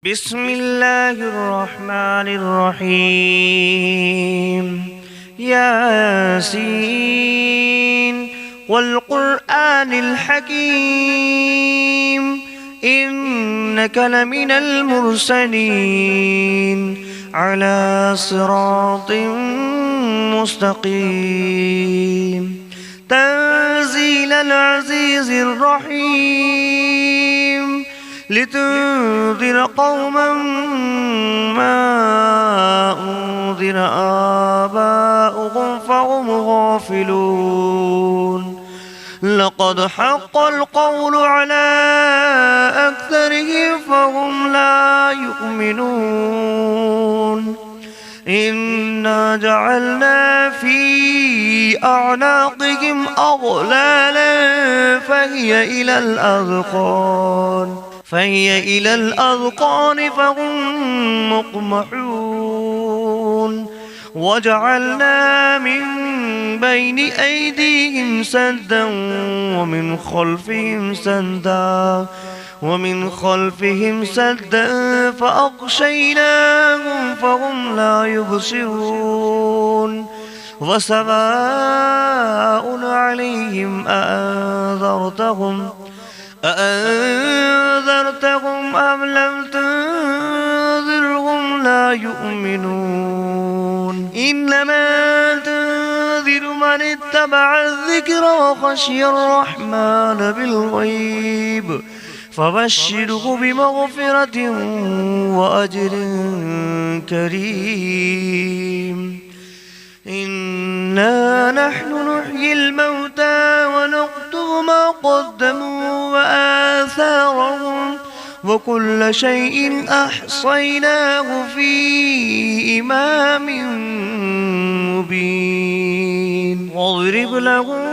بسم الله الرحمن الرحيم. ياسين والقرآن الحكيم إنك لمن المرسلين على صراط مستقيم تنزيل العزيز الرحيم لتنذر قوما ما أنذر آباؤهم فهم غافلون. لقد حق القول على أكثرهم فهم لا يؤمنون. إنا جعلنا في أعناقهم أغلالا فهي إلى الأذقان فهم مقمحون. وجعلنا من بين أيديهم سدا ومن خلفهم سدا فأغشيناهم فهم لا يبصرون. وسواء عليهم أأنذرتهم أم لم تنذرهم لا يؤمنون. إنما تنذر من اتبع الذكر وخشي الرحمن بالغيب فبشره بمغفرة وأجر كريم. إنا نحن نحيي الموتى ونكتب ما قدموا وآثارهم وكل شيء أحصيناه في إمام مبين. واضرب لهم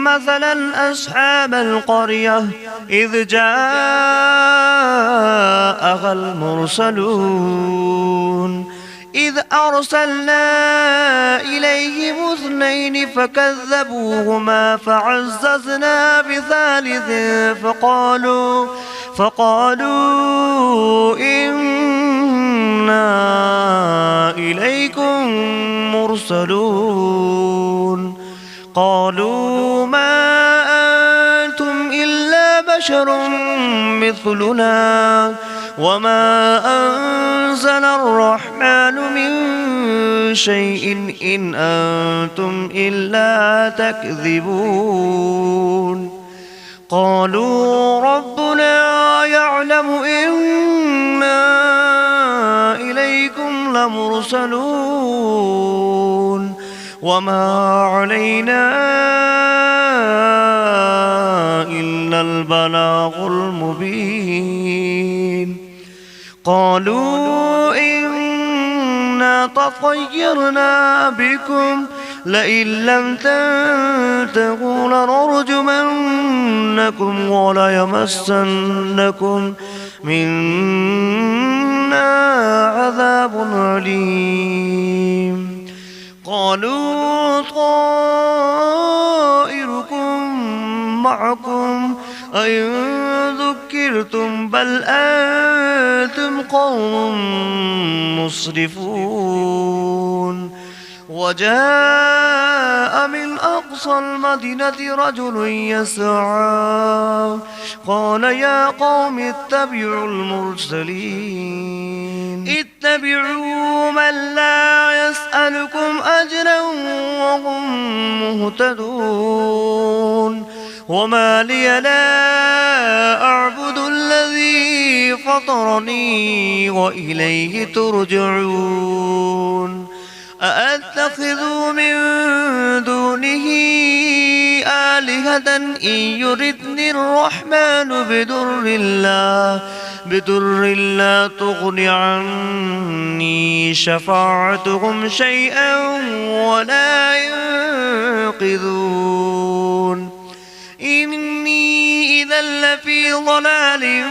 مثلا أصحاب القرية إذ جاءها المرسلون إذ أرسلنا إليهم 2 فكذبوهما فعززنا بثالث فقالوا إنا إليكم مرسلون. قالوا ما أنتم إلا بشر مثلنا وما أنزل الرحمن من شيء إن أنتم إلا تكذبون. قالوا ربنا يعلم إنا إليكم لمرسلون وما علينا إلا البلاغ المبين. قالوا إنا تطيرنا بكم لئن لم تنتهوا لنرجمنكم وليمسنكم منا عذاب أليم. قالوا طائركم معكم أئن ذكرتم بل أنتم قوم مسرفون. وجاء من أقصى المدينة رجل يسعى قال يا قوم اتبعوا المرسلين اتبعوا من لا يسألكم أجرا وهم مهتدون. وما لي لا أعبد الذي فطرني وإليه ترجعون. أأتخذ من دونه آلهة إن يردني الرحمن بدر لا تغن عني شفاعتهم شيئا ولا ينقذون. إني إذا لفي ضلال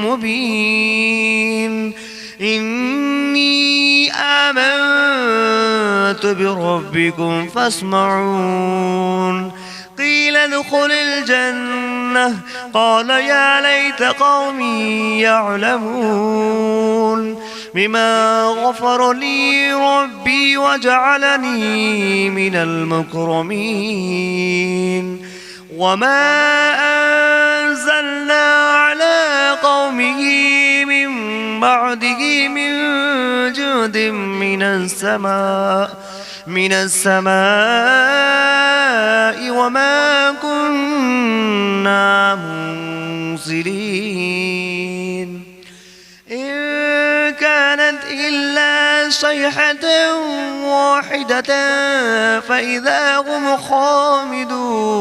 مبين. إني آمنت بربكم فاسمعون. قيل ادخل الجنة الجنة قال يا ليت قومي يعلمون بما غفر لي ربي وجعلني من المكرمين وما أنزلنا على قومه من بعده من جود من السماء وما كنا منزلين إن كانت إلا صيحة واحدة فإذا هم خامدون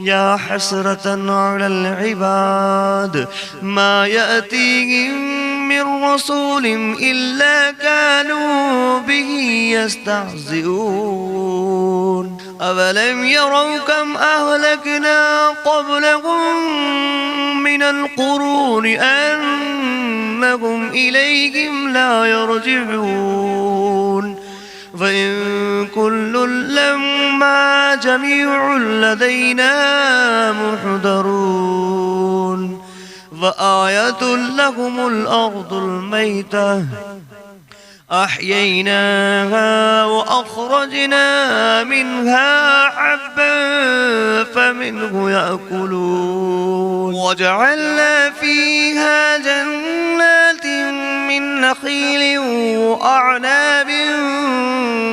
يا حسرة على العباد ما يأتيهم من رسول إلا كانوا به يستهزئون أولم يروا كم أهلكنا قبلهم من القرون أنهم إليهم لا يرجعون فإن كل لما جميع لدينا محضرون فآية لهم الأرض الميتة أحييناها وأخرجنا منها حبا فمنه يأكلون وجعلنا فيها جنات من نخيل وأعناب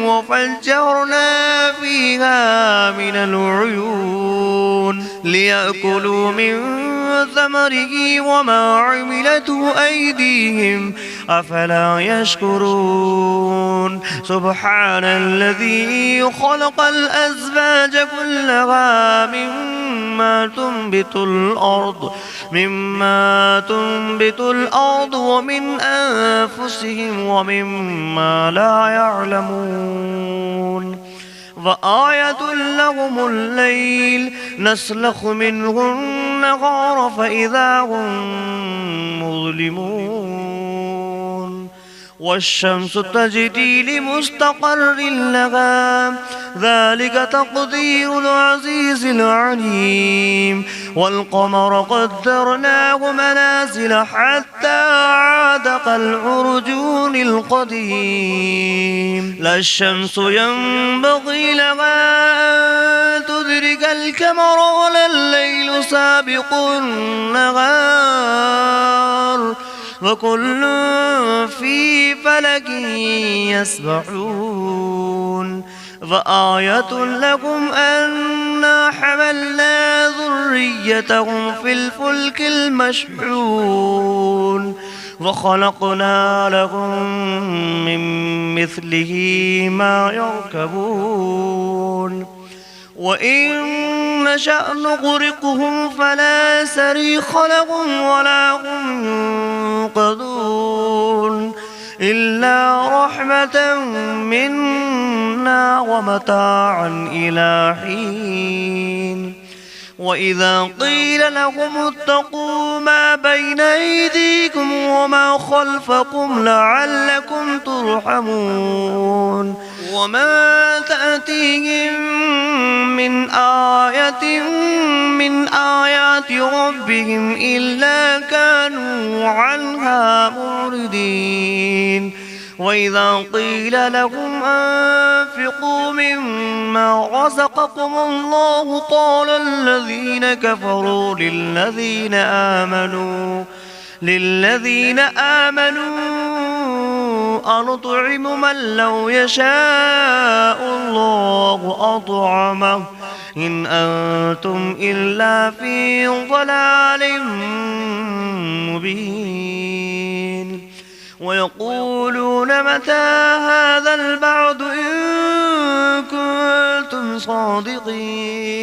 وفجرنا فيها من العيون ليأكلوا من ثمره وما عملته أيديهم أفلا يشكرون سبحان الذي خلق الأزواج كلها مما تنبت الأرض ومن أنفسهم ومما لا يعلمون وآية لهم الليل نسلخ منه النهار فإذا هم مظلمون والشمس تجري لمستقر لها ذلك تقدير العزيز العليم والقمر قدرناه منازل حتى عاد كالعرجون القديم لا الشمس ينبغي لها أن تدرك القمر ولا الليل سابق النهار وكل في فلك يسبحون فآية لكم أنا حملنا ذريتهم في الفلك المشحون وخلقنا لهم من مثله ما يركبون وإن نشأ نغرقهم فلا صريخ لهم ولا هم ينقذون إلا رحمة منا ومتاعا إلى حين وإذا قيل لهم اتقوا ما بين أيديكم وما خلفكم لعلكم ترحمون وما تأتيهم من آية من آيات ربهم إلا كانوا عنها معرضين وإذا قيل لهم أنفقوا مما رزقكم الله قال الذين كفروا للذين آمنوا أنطعم من لو يشاء الله أطعمه إن أنتم إلا في ضلال مبين ويقولون متى هذا البعد إن كنتم صادقين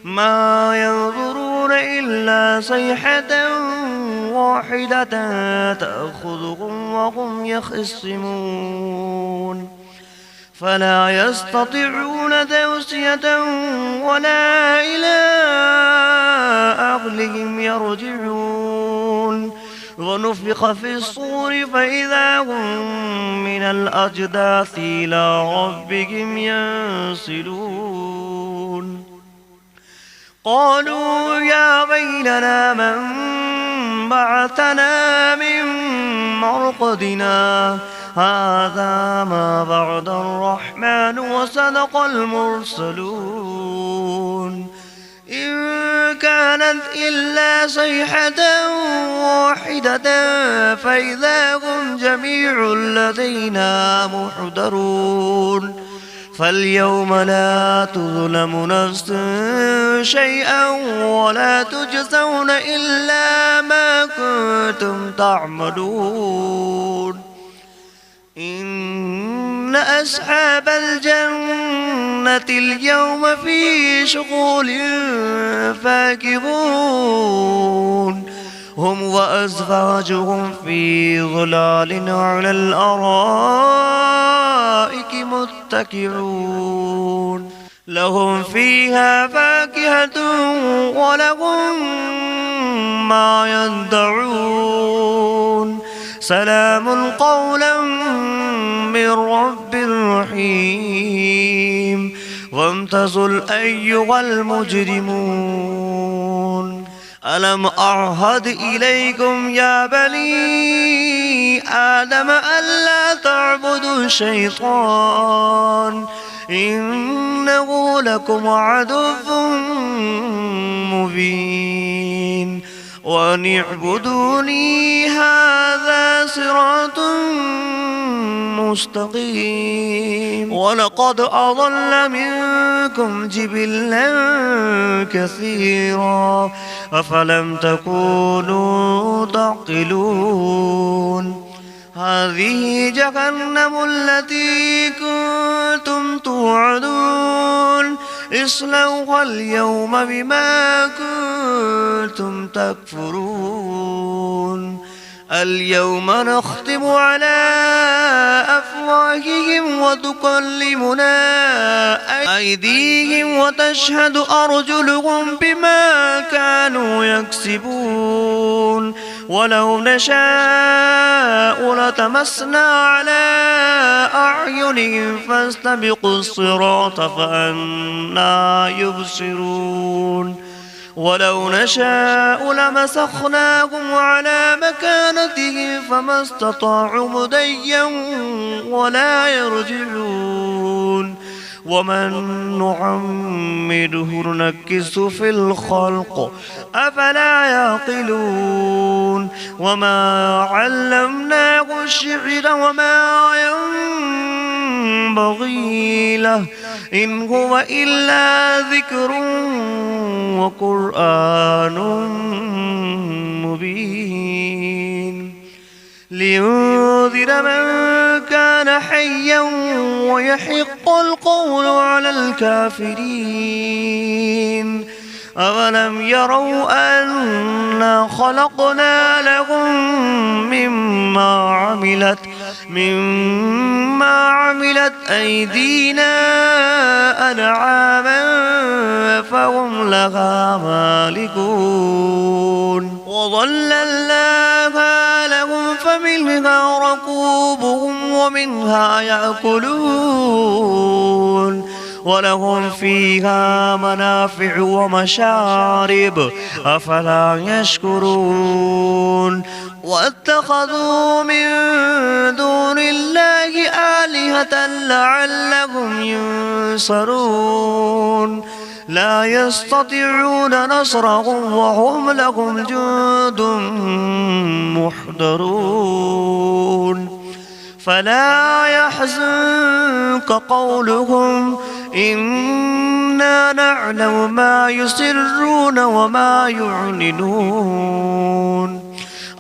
ما ينظرون إلا صيحة واحدة تأخذهم وهم يخصمون فلا يستطيعون توصية ولا إلى أهلهم يرجعون ونفخ في الصور فإذا هم من الأجداث إلى ربهم ينسلون قالوا يا ويلنا من بعثنا من مرقدنا هذا ما بعد الرحمن وصدق المرسلون إن كانت إلا صيحة واحدة فإذا هم جميع لدينا محضرون فاليوم لا تظلم نفس شيئا ولا تجزون إلا ما كنتم تعملون إن أصحاب الجنة اليوم في شغل فاكهون هم وأزواجهم في ظلال على الأرائك متكئون لهم فيها فاكهة ولهم ما يدعون سلام قولا من رب رحيم وامتازوا أيها المجرمون ألم أعهد إليكم يا بني آدم ألا تعبدوا الشيطان إنه لكم عدو مبين وأن اعبدوني هذا صراط مستقيم ولقد أضل منكم جبلا كثيرا أفلم تكونوا تعقلون هذه جهنم التي كنتم توعدون اصلوها اليوم بما كنتم تكفرون اليوم نختم على أفواههم وتكلمنا أيديهم وتشهد أرجلهم بما كانوا يكسبون ولو نشاء لتمسنا على أعينهم فاستبقوا الصراط فأنى يبصرون ولو نشاء لمسخناهم على مكانتهم فما استطاعوا مضيا ولا يرجعون ومن نعمره ننكس في الخلق أفلا يعقلون وما علمناه الشعر وما ينبغي له إن هو إلا ذكر وقرآن مبين لينذر من كان حيا ويحق القول على الكافرين أولم يروا أنا خلقنا لهم مما عملت أيدينا أنعاما فهم لها مالكون وظللناها لهم فمنها ركوبهم ومنها يأكلون ولهم فيها منافع ومشارب أفلا يشكرون واتخذوا من دون الله آلهة لعلهم ينصرون لا يستطيعون نصرهم وهم لهم جند محضرون فلا يحزنك قولهم إنا نعلم ما يسرون وما يعلنون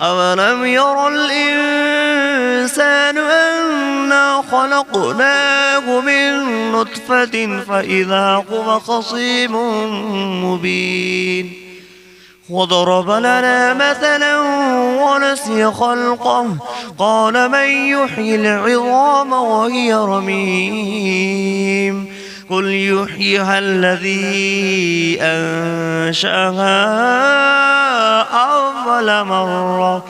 أولم ير الإنسان أنا خلقناه من نطفة فإذا هو خصيم مبين وضرب لنا مثلا ونسي خلقه قال من يحيي العظام وهي رميم قل يحييها الذي أنشأها أول مرة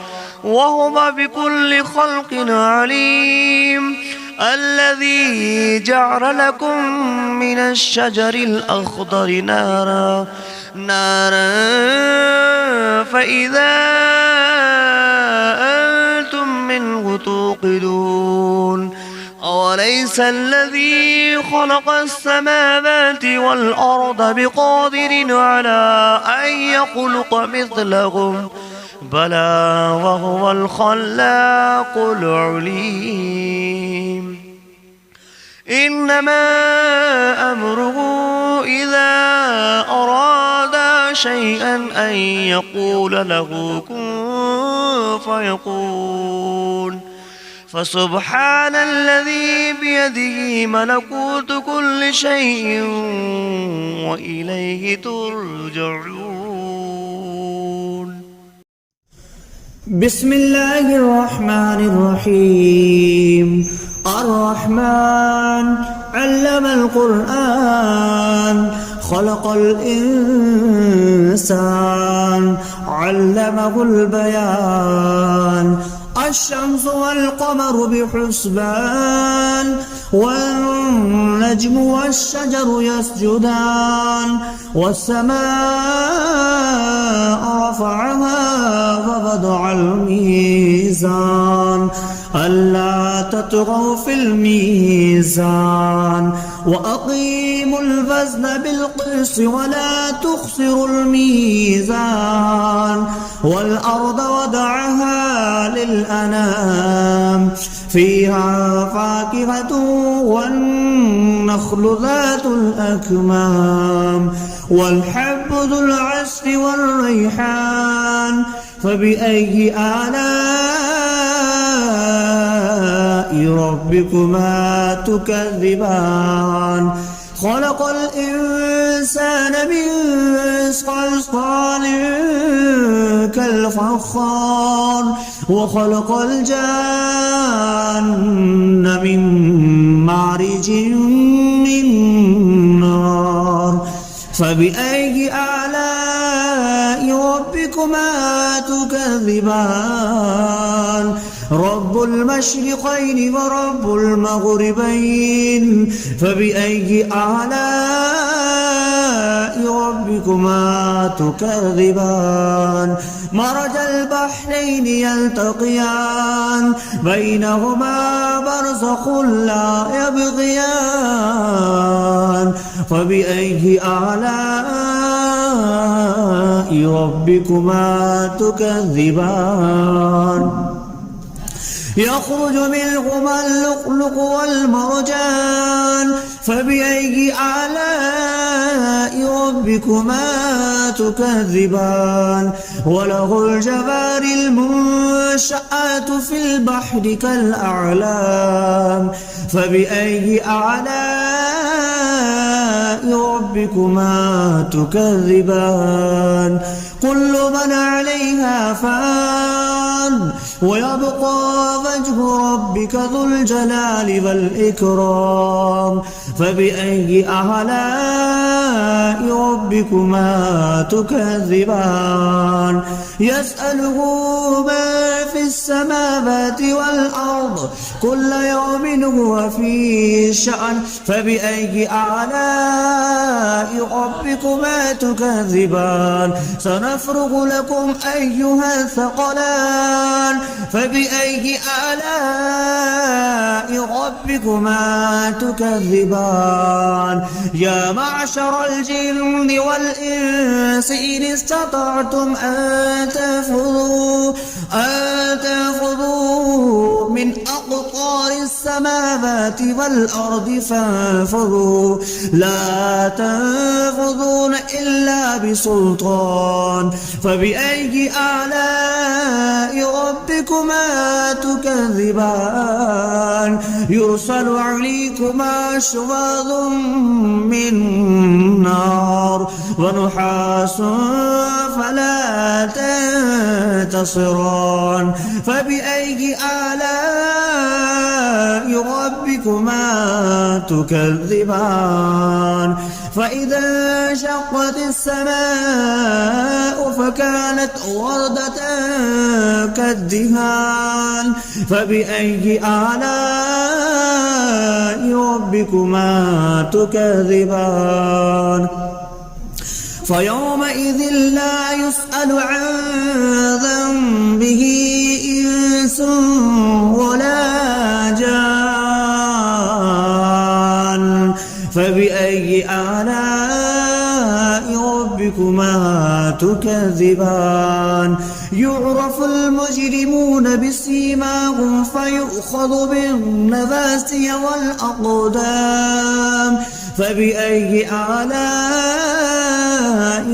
وهو بكل خلق عليم الذي جعل لكم من الشجر الأخضر نارا نارا فإذا أنتم منه توقدون أوليس الذي خلق السماوات والأرض بقادر على أن يخلق مثلهم بلى وهو الخلاق العليم إنما أمره إذا أراد شيئا أن يقول له كن فيكون فسبحان الذي بيده ملكوت كل شيء وإليه ترجعون. بسم الله الرحمن الرحيم. الرحمن علم القرآن خلق الإنسان علمه البيان الشمس والقمر بحسبان والنجم والشجر يسجدان والسماء رفعها ووضع الميزان ألا تطغوا في الميزان وأقيموا الوزن بالقسط ولا تخسروا الميزان والأرض وضعها للأنام فيها فاكهة والنخل ذات الأكمام والحب ذو العصف والريحان فبأي آلاء ربكما تكذبان خلق الإنسان من صلصال كالفخار وخلق الجان من مارج من نار فبأي آلاء ربكما تكذبان رب المشرقين ورب المغربين فبأي آلاء ربكما تكذبان مرج البحرين يلتقيان بينهما برزخ لا يبغيان فبأي آلاء ربكما تكذبان يخرج منهما اللؤلؤ والمرجان فبأي آلاء ربكما تكذبان وله الجوار المنشآت في البحر كالأعلام فبأي آلاء ربكما تكذبان كل من عليها فان ويبقى وجه ربك ذو الجلال والإكرام فبأي آلاء ربكما تكذبان يسأله ما في السماوات والأرض كل يوم هو في شأن فبأي آلاء ربكما تكذبان سنفرغ لكم أيها الثقلان فبأي آلاء ربكما تكذبان يا معشر الجن والإنس إن استطعتم أن تنفذوا من أقطار السماوات والأرض فانفذوا لا تنفذون إلا بسلطان فبأي آلاء ربكما تكذبان يرسل عليكما شواظ من نار ونحاس فلا تنتصران فبأي آلاء ربكما تكذبان فإذا انشقت السماء فكانت وردة كالدهان فبأي آلاء ربكما تكذبان فيومئذ لا يسأل عن ذنبه إنس ولا جان فبأي آلاء ربكما تكذبان يعرف المجرمون بسيماهم فيؤخذ بالنواسي والأقدام فبأي آلاء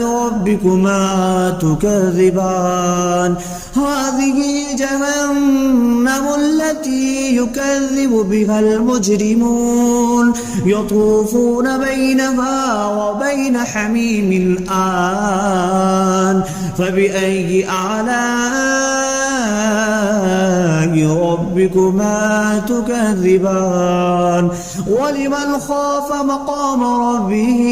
ربكما تكذبان هذه جهنم التي يكذب بها المجرمون يطوفون بينها وبين حميم آن فبأي آلاء ربكما تكذبان ولمن خاف مقام ربه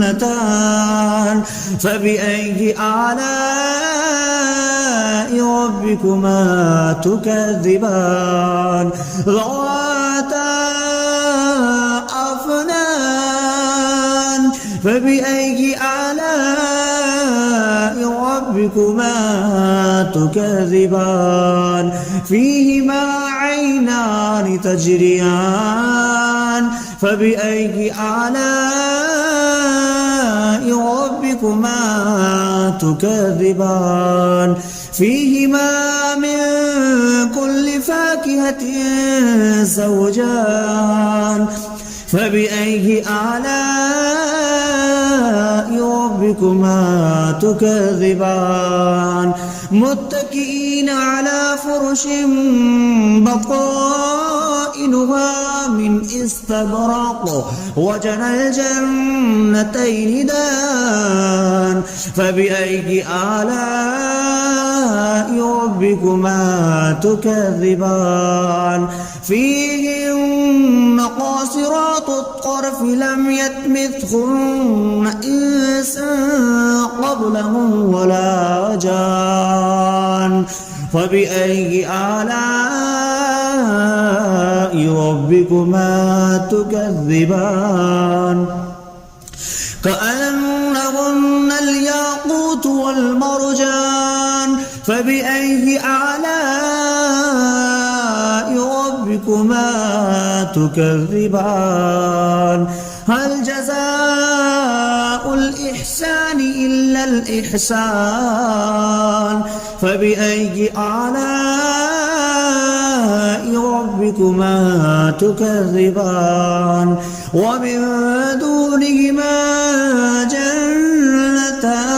جنتان فبأي آلاء ربكما تكذبان ذواتا أفنان فبأي آلاء ربكما تكذبان فيهما عينان تجريان فبأي آلاء ربكما تكذبان فيهما من كل فاكهة زوجان فبأي آلاء ربكما تكذبان متكئين على فرش بطائنها من استبرق وجنى الجنتين دان فبأي آلاء ربكما تكذبان فيهن قاصرات الطرف لم يطمثهن إنس قبلهم ولا جان فبأي آلاء ربكما تكذبان كأنهن الياقوت والمرجان فبأي آلاء ربكما تكذبان هل جزاء الإحسان إلا الإحسان فبأي آلاء ربكما تكذبان ومن دونهما جنتان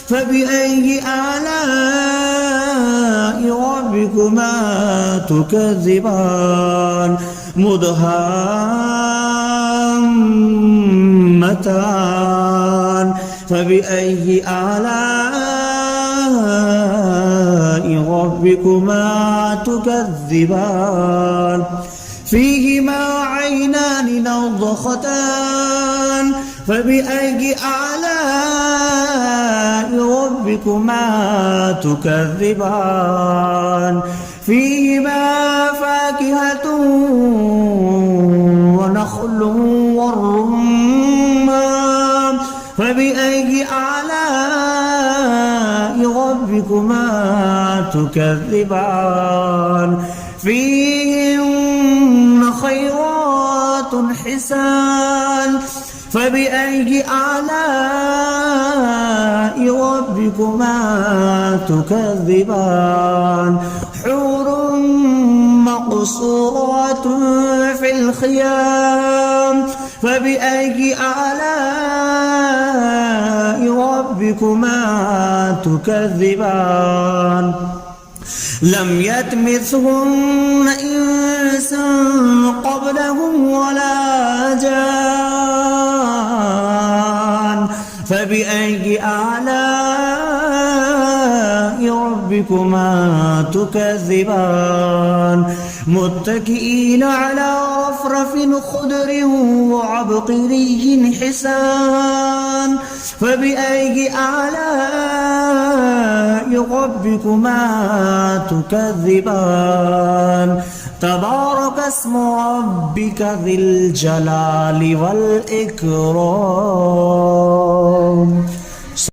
فبأي آلاء ربكما تكذبان مدهامتان فبأي آلاء ربكما تكذبان فيهما عينان نضختان فبأي آلاء ربكما تكذبان فيهما فاكهة ونخل والرمان فبأي آلاء ربكما تكذبان فيهن خيرات حسان فبأي آلاء ربكما تكذبان حور مقصورات في الخيام فبأي آلاء ربكما تكذبان لم يطمثهن إنس قبلهم ولا جان فبأي آلاء ربكما تكذبان متكئين على رفرف خضر وعبقري حسان فبأي آلاء ربكما تكذبان تبارك اسم ربك ذي الجلال والإكرام.